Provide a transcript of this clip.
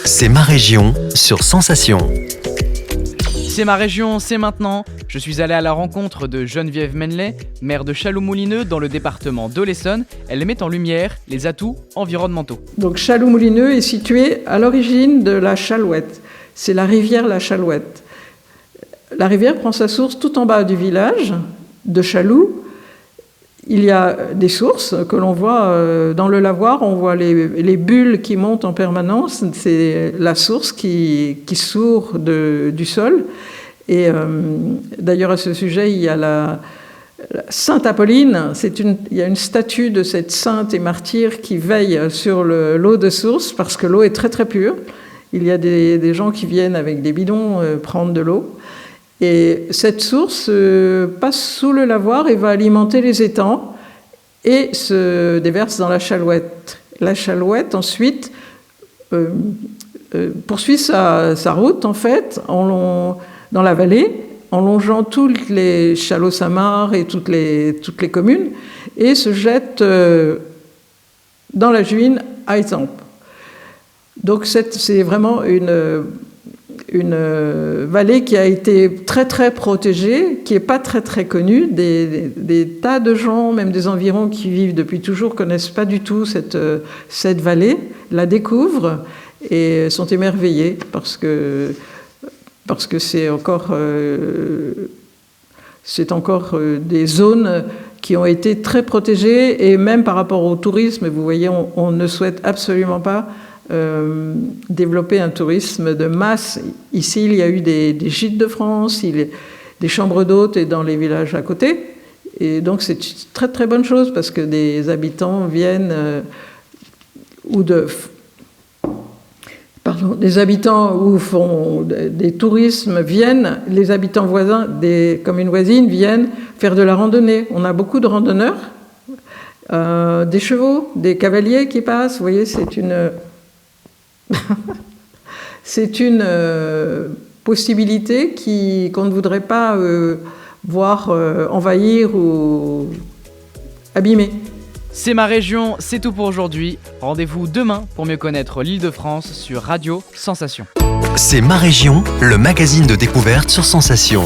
C'est ma région sur Sensation. C'est ma région, c'est maintenant. Je suis allé à la rencontre de Geneviève Menlet, maire de Chaloux-Moulineux dans le département de l'Essonne. Elle met en lumière les atouts environnementaux. Donc Chaloux-Moulineux est situé à l'origine de la Chalouette. C'est la rivière la Chalouette. La rivière prend sa source tout en bas du village de Chaloux. Il y a des sources que l'on voit dans le lavoir. On voit les bulles qui montent en permanence. C'est la source qui sourd du sol. Et d'ailleurs, à ce sujet, il y a la Sainte Apolline. Il y a une statue de cette sainte et martyre qui veille sur l'eau de source parce que l'eau est très très pure. Il y a des gens qui viennent avec des bidons prendre de l'eau. Et cette source passe sous le lavoir et va alimenter les étangs et se déverse dans la Chalouette. La Chalouette, ensuite, poursuit sa route, en fait, dans la vallée, en longeant toutes les Chalots-Samar et toutes les communes, et se jette dans la Juine à Étampes. Donc c'est vraiment une vallée qui a été très très protégée, qui n'est pas très très connue. Des tas de gens, même des environs qui vivent depuis toujours, ne connaissent pas du tout cette vallée, la découvrent et sont émerveillés parce que c'est encore des zones qui ont été très protégées, et même par rapport au tourisme, vous voyez, on ne souhaite absolument pas développer un tourisme de masse. Ici, il y a eu des gîtes de France, des chambres d'hôtes et dans les villages à côté. Et donc, c'est une très très bonne chose parce que des habitants viennent des habitants où font des tourismes viennent, les habitants voisins des communes voisines viennent faire de la randonnée. On a beaucoup de randonneurs, des chevaux, des cavaliers qui passent. Vous voyez, c'est une possibilité qu'on ne voudrait pas voir envahir ou abîmer. C'est ma région, c'est tout pour aujourd'hui. Rendez-vous demain pour mieux connaître l'Île-de-France sur Radio Sensation. C'est ma région, le magazine de découverte sur Sensation.